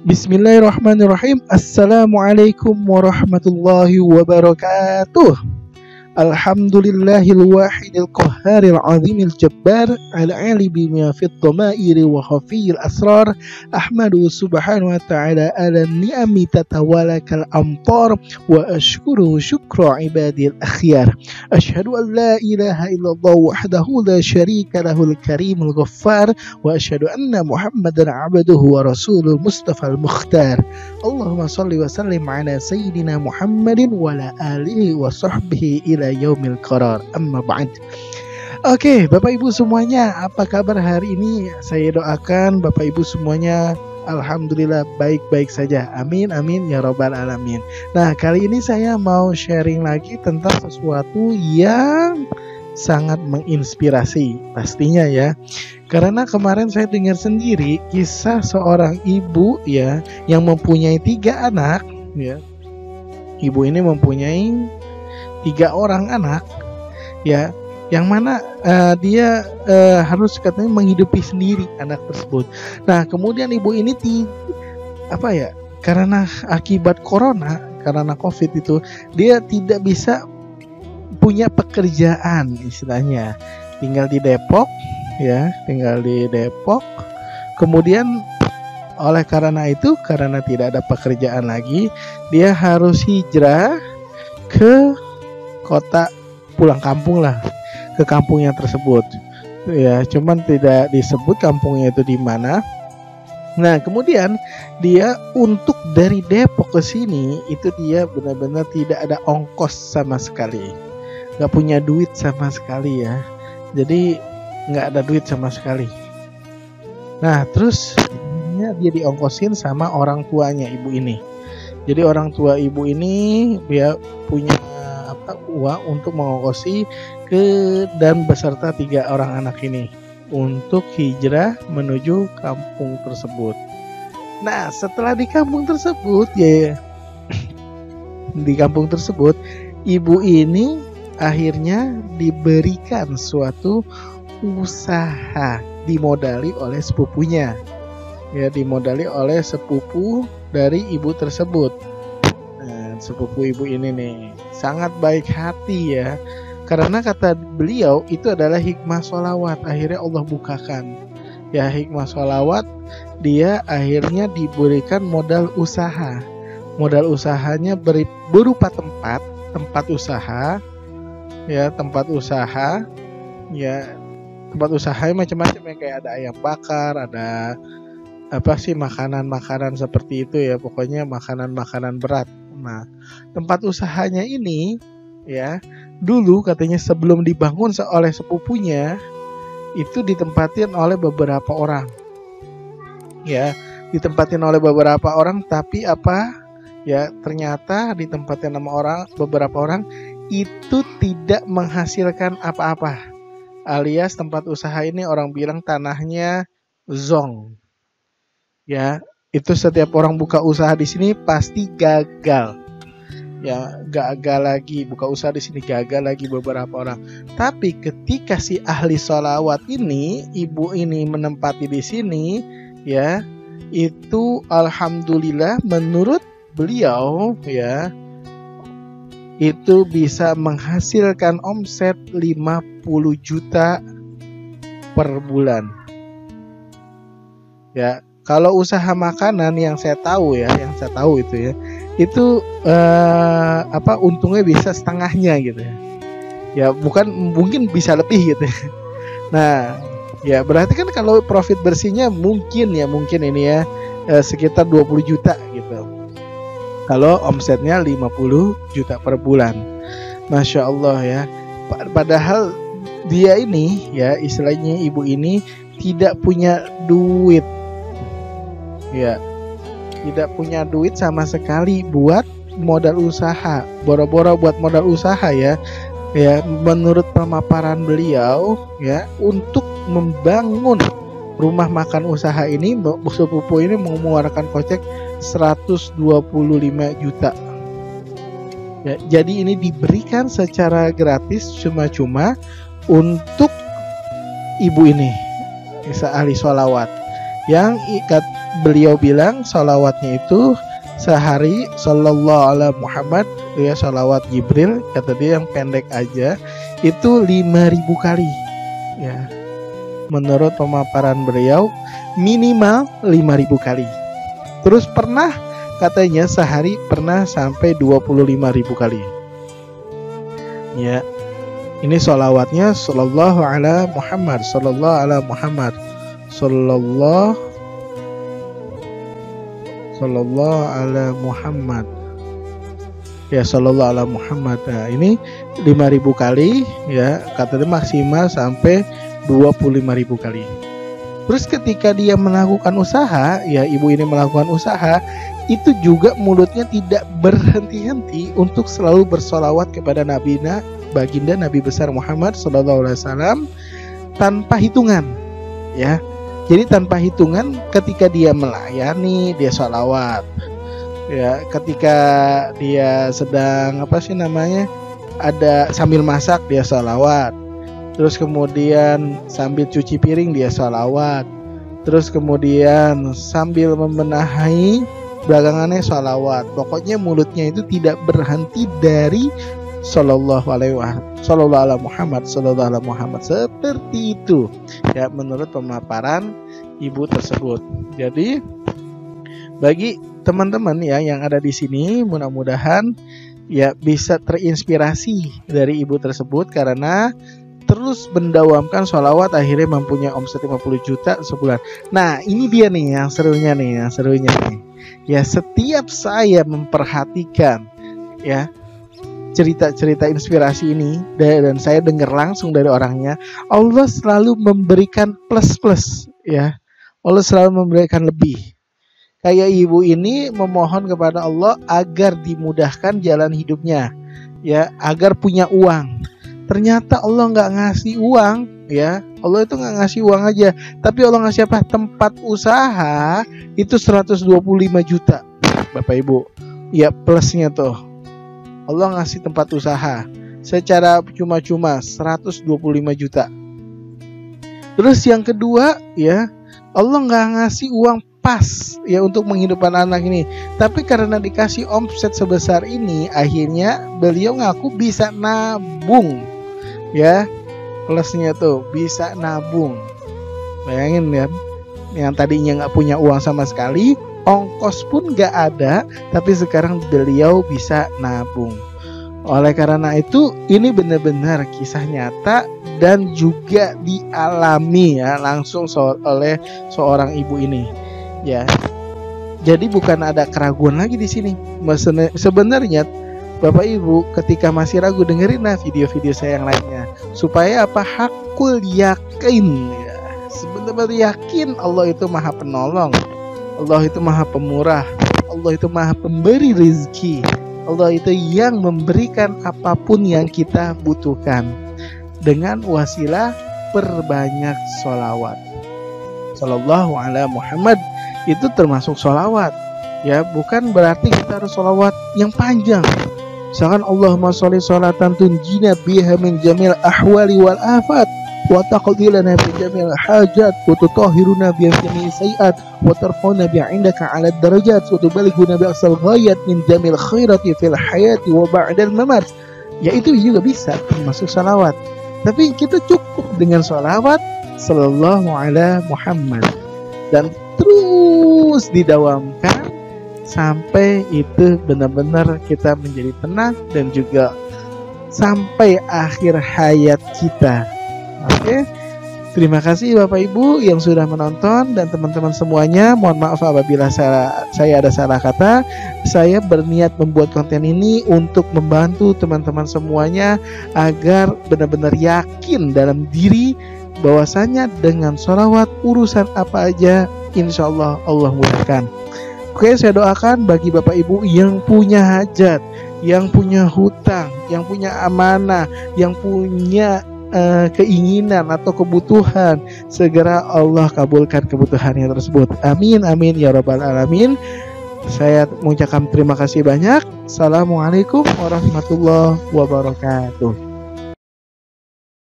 Bismillahirrahmanirrahim. Assalamualaikum warahmatullahi wabarakatuh. Alhamdulillahil wahidil qahharil azimil jabbar al-ali bima fid dhamairi wa khafiyil asrar. Ahmadu subhanahu wa ta'ala ala ni'ami tatawalakal amtar wa ashkuru syukra ibadil akhyar. Ashhadu an la ilaha illallah wahdahu la syarika lahul karimul ghaffar wa ashhadu anna muhammadan abduhu wa rasulul mustafa al-mukhtar. Allahumma salli wa sallim ala sayyidina Muhammadin wa ala alihi wa sahbihi ila yaumil qarar. Amma ba'd. Oke, Bapak Ibu semuanya, apa kabar hari ini? Saya doakan Bapak Ibu semuanya alhamdulillah baik-baik saja. Amin amin ya rabbal alamin. Nah, kali ini saya mau sharing lagi tentang sesuatu yang sangat menginspirasi pastinya ya. Karena kemarin saya dengar sendiri kisah seorang ibu ya yang mempunyai 3 anak ya. Ibu ini mempunyai 3 orang anak ya, yang mana dia harus katanya menghidupi sendiri anak tersebut. Nah, kemudian ibu ini karena akibat corona, karena COVID itu dia tidak bisa punya pekerjaan istilahnya. Tinggal di Depok ya, Kemudian oleh karena itu, karena tidak ada pekerjaan lagi, dia harus hijrah ke kota, pulang kampung lah, ke kampungnya tersebut. Ya, cuman tidak disebut kampungnya itu di mana. Nah, kemudian dia untuk dari Depok ke sini itu dia benar-benar tidak ada ongkos sama sekali. Nggak punya duit sama sekali ya. Jadi nggak ada duit sama sekali. Nah, terus dia diongkosin sama orang tuanya ibu ini. Jadi orang tua ibu ini dia punya uang untuk mengongkosi dan beserta 3 orang anak ini untuk hijrah menuju kampung tersebut. Nah, setelah di kampung tersebut ibu ini akhirnya diberikan suatu usaha, dimodali oleh sepupunya ya, dimodali oleh sepupu dari ibu tersebut. Nah, sepupu ibu ini nih sangat baik hati ya, karena kata beliau itu adalah hikmah sholawat. Akhirnya Allah bukakan ya hikmah sholawat, dia akhirnya diberikan modal usaha. Modal usahanya berupa tempat usaha ya, tempat usahanya macam-macam ya, kayak ada ayam bakar, ada makanan-makanan seperti itu ya, pokoknya makanan-makanan berat. Nah, tempat usahanya ini ya, dulu katanya sebelum dibangun oleh sepupunya itu ditempatin oleh beberapa orang ya, tapi ternyata ditempatin sama beberapa orang itu tidak menghasilkan apa-apa, alias tempat usaha ini orang bilang tanahnya zong ya. Itu setiap orang buka usaha di sini pasti gagal ya, gagal lagi buka usaha di sini, gagal lagi beberapa orang. Tapi ketika si ahli sholawat ini, ibu ini menempati di sini ya, itu alhamdulillah menurut beliau ya, itu bisa menghasilkan omset 50 juta per bulan ya. Kalau usaha makanan yang saya tahu itu ya, itu untungnya bisa setengahnya gitu ya, mungkin bisa lebih gitu. Nah ya, berarti kan kalau profit bersihnya mungkin ini ya sekitar 20 juta gitu, kalau omsetnya 50 juta per bulan. Masya Allah ya. Padahal dia ini ya, istilahnya ibu ini tidak punya duit ya, tidak punya duit sama sekali buat modal usaha, boro-boro buat modal usaha ya. Menurut pemaparan beliau ya, untuk membangun rumah makan usaha ini, sepupu ini mengeluarkan kocek 125 juta ya. Jadi ini diberikan secara gratis, cuma-cuma untuk ibu ini, ahli sholawat, yang beliau bilang salawatnya itu sehari sallallahu ala Muhammad, ya salawat Jibril kata dia yang pendek aja itu 5.000 kali ya. Menurut pemaparan beliau minimal 5.000 kali. Terus pernah katanya sehari pernah sampai 25.000 kali. Ya. Ini sholawatnya sallallahu ala Muhammad, sallallahu ala Muhammad, sallallahu ala Muhammad. Ya, sallallahu ala Muhammad. Nah, ini 5.000 kali ya, katanya maksimal sampai 25.000 kali. Terus ketika dia melakukan usaha, ya ibu ini melakukan usaha, itu juga mulutnya tidak berhenti-henti untuk selalu bersolawat kepada baginda Nabi besar Muhammad SAW tanpa hitungan, ya. Jadi tanpa hitungan ketika dia melayani dia sholawat, ya. Ketika dia sedang ada sambil masak dia sholawat. Terus kemudian sambil cuci piring dia sholawat. Terus kemudian sambil membenahi belakangannya sholawat. Pokoknya mulutnya itu tidak berhenti dari sallallahu ala Muhammad seperti itu ya, menurut pemaparan ibu tersebut. Jadi bagi teman-teman ya yang ada di sini, mudah-mudahan ya bisa terinspirasi dari ibu tersebut karena terus mendawamkan sholawat akhirnya mempunyai omset 50 juta sebulan. Nah ini dia nih yang serunya nih. Ya setiap saya memperhatikan ya cerita-cerita inspirasi ini dan saya dengar langsung dari orangnya, Allah selalu memberikan plus ya. Allah selalu memberikan lebih. Kayak ibu ini memohon kepada Allah agar dimudahkan jalan hidupnya, ya, agar punya uang. Ternyata Allah nggak ngasih uang, ya. Allah itu nggak ngasih uang aja, tapi Allah ngasih apa? Tempat usaha itu 125 juta, Bapak Ibu. Ya plusnya tuh. Allah ngasih tempat usaha secara cuma-cuma 125 juta. Terus yang kedua ya, Allah nggak ngasih uang pas ya untuk menghidupkan anak ini, tapi karena dikasih omset sebesar ini, akhirnya beliau ngaku bisa nabung ya. Plusnya tuh bisa nabung. Bayangin ya, yang tadinya nggak punya uang sama sekali, ongkos pun gak ada, tapi sekarang beliau bisa nabung. Oleh karena itu ini benar-benar kisah nyata dan juga dialami ya langsung oleh seorang ibu ini ya. Jadi bukan ada keraguan lagi di sini. Sebenarnya Bapak Ibu ketika masih ragu, dengerin video-video saya yang lainnya supaya apa? Hakul yakin ya. Sebenarnya yakin Allah itu Maha Penolong, Allah itu Maha Pemurah, Allah itu Maha Pemberi rezeki, Allah itu yang memberikan apapun yang kita butuhkan. Dengan wasilah perbanyak sholawat. Sallallahu ala Muhammad itu termasuk sholawat ya, bukan berarti kita harus sholawat yang panjang. Misalkan Allahumma sholli sholatan tunjina biha min jamil ahwali wal afat wa taqdilana bi jamil hajat wa tutahhiruna bi jamil sayiat wa tarfa'una bi 'indaka 'ala darajat wa tubalighuna bi aqsal ghayat min jamil khairati fil hayati wa ba'dal mamat. Ya itu juga bisa termasuk salawat. Tapi kita cukup dengan salawat sallallahu ala Muhammad dan terus didawamkan sampai itu benar-benar kita menjadi tenang dan juga sampai akhir hayat kita. Oke. Terima kasih Bapak Ibu yang sudah menonton dan teman-teman semuanya. Mohon maaf apabila saya ada salah kata. Saya berniat membuat konten ini untuk membantu teman-teman semuanya agar benar-benar yakin dalam diri bahwasanya dengan sholawat urusan apa aja insya Allah Allah mudahkan. Oke, saya doakan bagi Bapak Ibu yang punya hajat, yang punya hutang, yang punya amanah, yang punya keinginan atau kebutuhan, segera Allah kabulkan kebutuhannya tersebut. Amin amin ya rabbal alamin. Saya mengucapkan terima kasih banyak. Assalamualaikum warahmatullahi wabarakatuh.